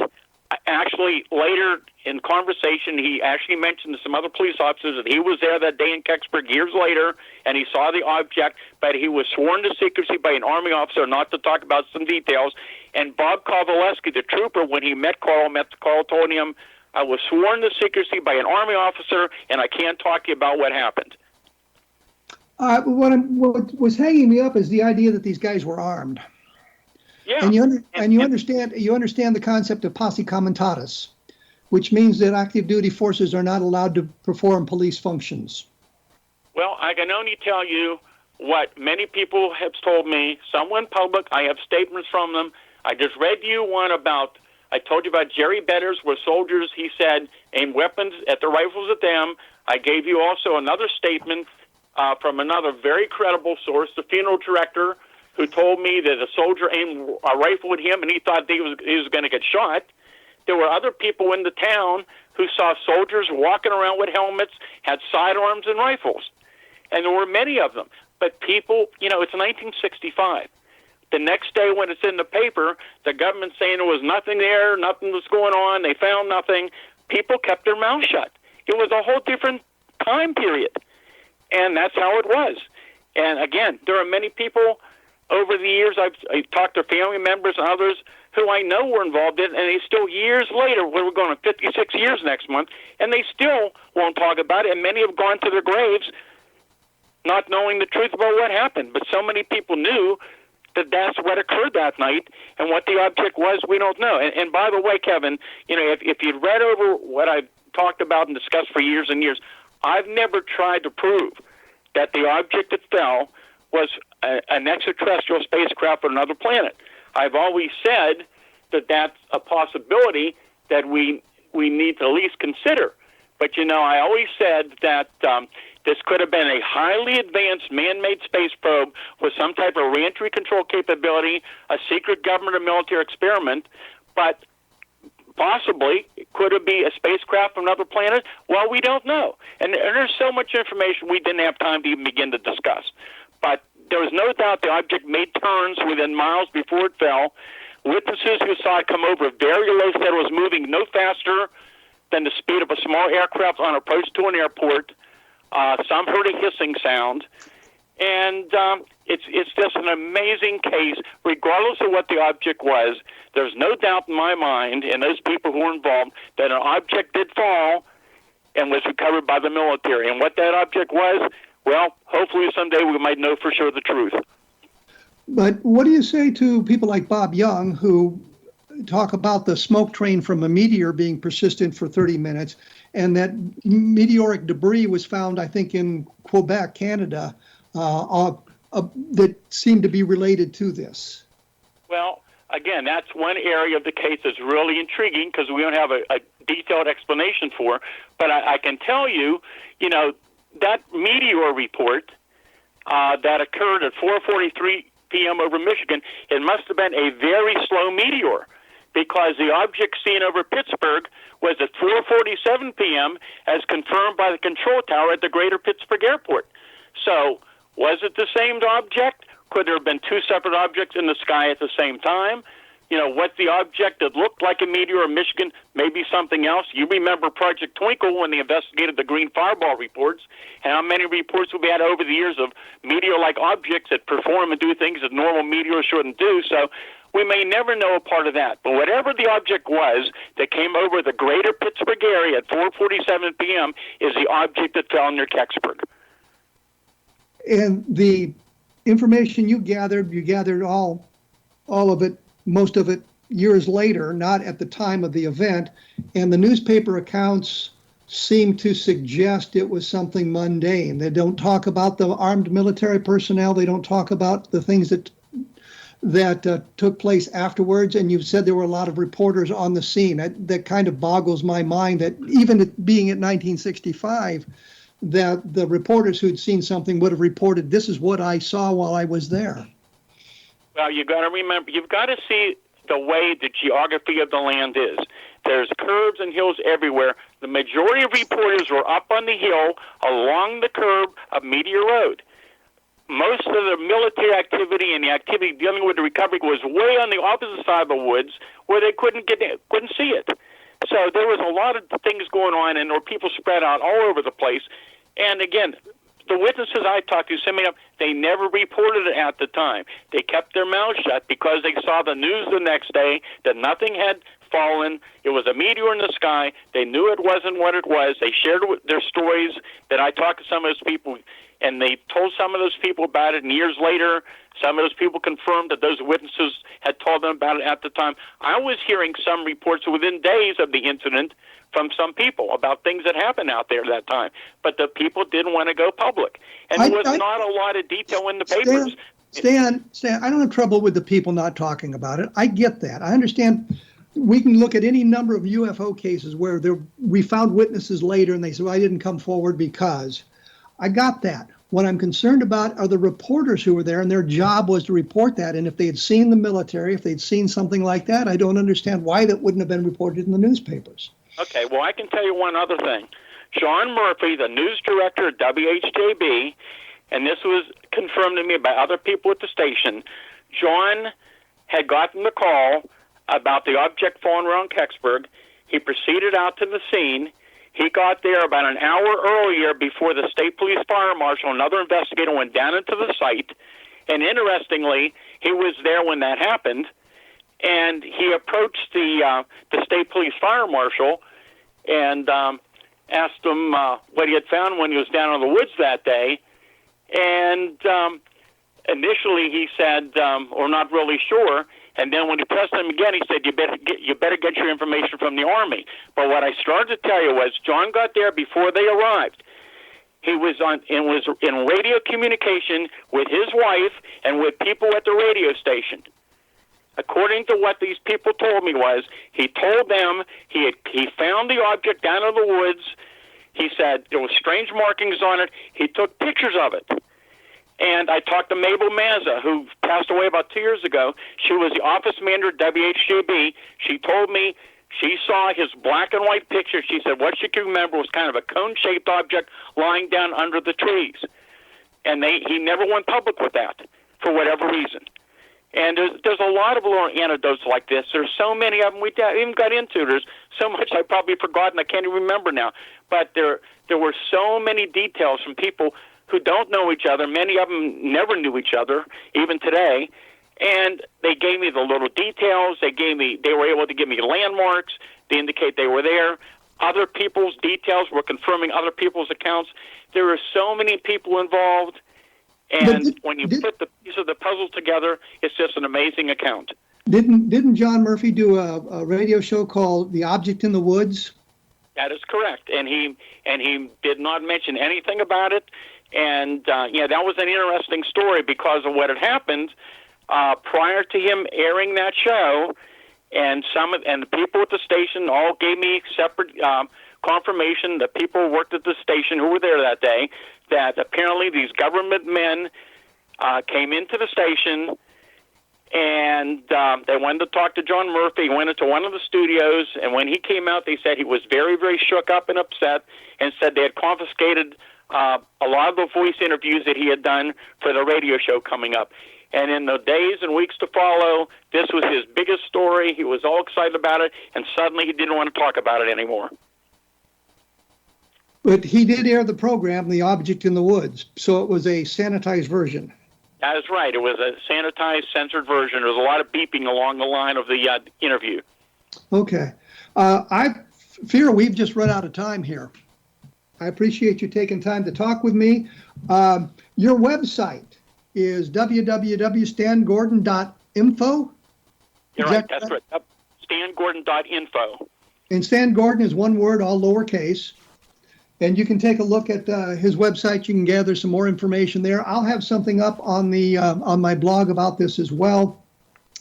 actually, later in conversation, he actually mentioned to some other police officers that he was there that day in Kecksburg years later, and he saw the object, but he was sworn to secrecy by an Army officer not to talk about some details. And Bob Kowaleski, the trooper, when he met Carl Metz, Carl told him, I was sworn to secrecy by an Army officer, and I can't talk to you about what happened. What was hanging me up is the idea that these guys were armed. Yeah. And you understand the concept of posse comitatus, which means that active duty forces are not allowed to perform police functions. Well, I can only tell you what many people have told me. Some went public. I have statements from them. I just read you one about, I told you about Jerry Betters, where soldiers, he said, aimed weapons at the rifles at them. I gave you also another statement from another very credible source, the funeral director, who told me that a soldier aimed a rifle at him and he thought he was going to get shot. There were other people in the town who saw soldiers walking around with helmets, had sidearms and rifles. And there were many of them. But people, you know, it's 1965. The next day when it's in the paper, the government's saying there was nothing there, nothing was going on, they found nothing. People kept their mouths shut. It was a whole different time period. And that's how it was. And again, there are many people over the years, I've talked to family members and others who I know were involved in, and they still years later, we're going on 56 years next month, and they still won't talk about it, and many have gone to their graves not knowing the truth about what happened. But so many people knew that that's what occurred that night, and what the object was, we don't know. And by the way, Kevin, you know, if you'd read over what I've talked about and discussed for years and years, I've never tried to prove that the object that fell was an extraterrestrial spacecraft from another planet. I've always said that that's a possibility that we need to at least consider. But, you know, I always said that this could have been a highly advanced man-made space probe with some type of reentry control capability, a secret government or military experiment, but possibly, could it be a spacecraft from another planet? Well, we don't know. And there's so much information we didn't have time to even begin to discuss. But there was no doubt the object made turns within miles before it fell. Witnesses who saw it come over very low said it was moving no faster than the speed of a small aircraft on approach to an airport. Some heard a hissing sound. And it's just an amazing case, regardless of what the object was. There's no doubt in my mind, and those people who were involved, that an object did fall and was recovered by the military. And what that object was, well, hopefully someday we might know for sure the truth. But what do you say to people like Bob Young, who talk about the smoke train from a meteor being persistent for 30 minutes, and that meteoric debris was found, I think, in Quebec, Canada, that seemed to be related to this? Well, again, that's one area of the case that's really intriguing because we don't have a detailed explanation for. But I can tell you, that meteor report that occurred at 4:43 p.m. over Michigan, it must have been a very slow meteor, because the object seen over Pittsburgh was at 4:47 p.m. as confirmed by the control tower at the Greater Pittsburgh Airport. So, was it the same object? Could there have been two separate objects in the sky at the same time? What the object that looked like a meteor in Michigan, maybe something else. You remember Project Twinkle when they investigated the green fireball reports, and how many reports we've had over the years of meteor-like objects that perform and do things that normal meteors shouldn't do. So we may never know a part of that. But whatever the object was that came over the Greater Pittsburgh area at 4:47 p.m. is the object that fell near Kecksburg. And the information you gathered all of it, most of it years later, not at the time of the event, and the newspaper accounts seem to suggest it was something mundane. They don't talk about the armed military personnel. They don't talk about the things that took place afterwards. And you've said there were a lot of reporters on the scene. That kind of boggles my mind that even being at 1965, that the reporters who'd seen something would have reported, this is what I saw while I was there. Well, you've got to remember, you've got to see the way the geography of the land is. There's curves and hills everywhere. The majority of reporters were up on the hill along the curve of Meteor Road. Most of the military activity and the activity dealing with the recovery was way on the opposite side of the woods where they couldn't see it. So there was a lot of things going on, and there were people spread out all over the place. And again, the witnesses I talked to, they never reported it at the time. They kept their mouths shut because they saw the news the next day that nothing had fallen. It was a meteor in the sky. They knew it wasn't what it was. They shared their stories that I talked to some of those people, and they told some of those people about it, and years later, some of those people confirmed that those witnesses had told them about it at the time. I was hearing some reports within days of the incident from some people about things that happened out there at that time. But the people didn't want to go public. And there was not a lot of detail in the papers. Stan, I don't have trouble with the people not talking about it. I get that. I understand. We can look at any number of UFO cases where we found witnesses later and they said, well, I didn't come forward because. I got that. What I'm concerned about are the reporters who were there, and their job was to report that. And if they had seen the military, if they'd seen something like that, I don't understand why that wouldn't have been reported in the newspapers. Okay, well, I can tell you one other thing. John Murphy, the news director at WHJB, and this was confirmed to me by other people at the station, John had gotten the call about the object falling around Kecksburg. He proceeded out to the scene. He got there about an hour earlier before the state police fire marshal and another investigator went down into the site. And interestingly, he was there when that happened. And he approached the state police fire marshal and asked him what he had found when he was down in the woods that day. And initially he said, or not really sure. And then when he pressed him again, he said, you better get your information from the Army. But what I started to tell you was John got there before they arrived. He was in radio communication with his wife and with people at the radio station. According to what these people told me was, he told them he found the object down in the woods. He said there was strange markings on it. He took pictures of it. And I talked to Mabel Mazza, who passed away about 2 years ago. She was the office manager at WHJB. She told me she saw his black and white picture. She said what she could remember was kind of a cone-shaped object lying down under the trees. And he never went public with that for whatever reason. And there's a lot of little anecdotes like this. There's so many of them we even got into. There's so much I've probably forgotten. I can't even remember now. But there were so many details from people who don't know each other. Many of them never knew each other, even today. And they gave me the little details. They were able to give me landmarks to indicate they were there. Other people's details were confirming other people's accounts. There were so many people involved, and when you put the piece of the puzzle together, it's just an amazing account. Didn't John Murphy do a radio show called The Object in the Woods? That is correct, and he did not mention anything about it. And that was an interesting story because of what had happened prior to him airing that show. And the people at the station all gave me separate confirmation. The people who worked at the station who were there that day, that apparently these government men came into the station, and they wanted to talk to John Murphy. He went into one of the studios, and when he came out, they said he was very, very shook up and upset, and said they had confiscated a lot of the voice interviews that he had done for the radio show coming up. And in the days and weeks to follow, this was his biggest story. He was all excited about it, and suddenly he didn't want to talk about it anymore. But he did air the program, The Object in the Woods, so it was a sanitized version. That is right. It was a sanitized, censored version. There was a lot of beeping along the line of the interview. Okay. I fear we've just run out of time here. I appreciate you taking time to talk with me. Your website is www.stangordon.info. You're right, that's right. StanGordon.info. And Stan Gordon is one word, all lowercase. And you can take a look at his website. You can gather some more information there. I'll have something up on the on my blog about this as well,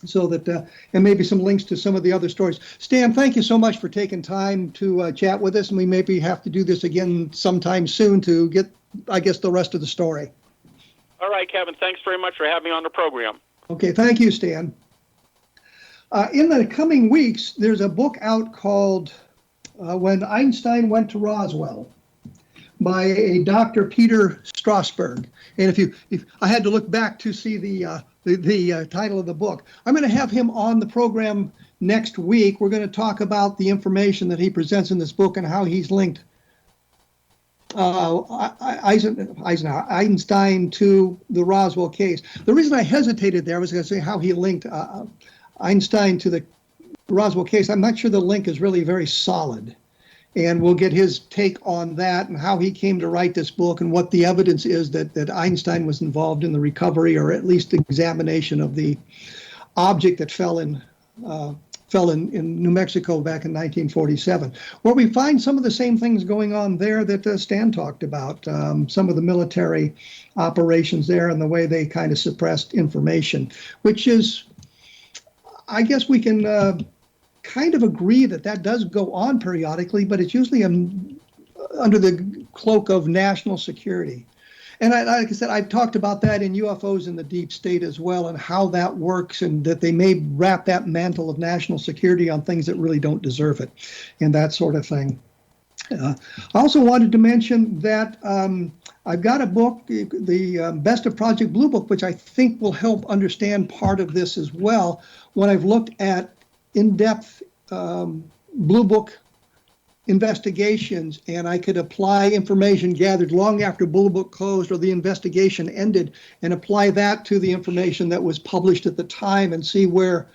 so that and maybe some links to some of the other stories. Stan, thank you so much for taking time to chat with us, and we maybe have to do this again sometime soon to get, I guess, the rest of the story. All right, Kevin, thanks very much for having me on the program. Okay, thank you, Stan. In the coming weeks, there's a book out called When Einstein Went to Roswell by a Dr. Peter Strasberg. And if I had to look back to see the title of the book, I'm going to have him on the program next week. We're going to talk about the information that he presents in this book and how he's linked Einstein to the Roswell case. The reason I hesitated there was going to say how he linked Einstein to the Roswell case. I'm not sure the link is really very solid. And we'll get his take on that and how he came to write this book and what the evidence is that Einstein was involved in the recovery, or at least examination of the object that fell in New Mexico back in 1947, where we find some of the same things going on there that Stan talked about, some of the military operations there and the way they kind of suppressed information, which is, I guess we can kind of agree that does go on periodically, but it's usually under the cloak of national security. And like I said, I've talked about that in UFOs in the Deep State as well, and how that works, and that they may wrap that mantle of national security on things that really don't deserve it, and that sort of thing. I also wanted to mention that I've got a book, the Best of Project Blue book, which I think will help understand part of this as well. When I've looked at in-depth Blue Book investigations, and I could apply information gathered long after Blue Book closed or the investigation ended, and apply that to the information that was published at the time, and see where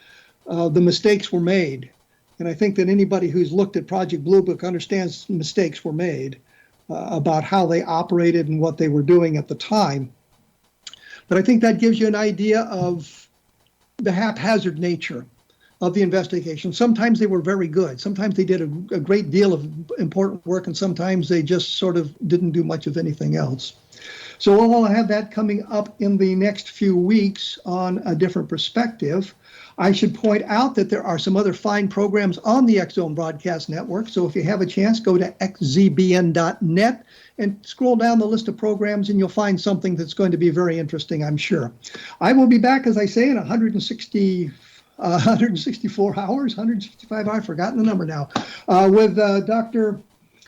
the mistakes were made. And I think that anybody who's looked at Project Blue Book understands mistakes were made about how they operated and what they were doing at the time. But I think that gives you an idea of the haphazard nature of the investigation. Sometimes they were very good. Sometimes they did a great deal of important work, and sometimes they just sort of didn't do much of anything else. So I'll have that coming up in the next few weeks on a different perspective. I should point out that there are some other fine programs on the X-Zone Broadcast Network. So if you have a chance, go to xzbn.net and scroll down the list of programs, and you'll find something that's going to be very interesting, I'm sure. I will be back, as I say, in 164 hours, 165 hours, I've forgotten the number now, with Dr.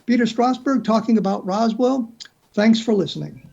Peter Strasberg talking about Roswell. Thanks for listening.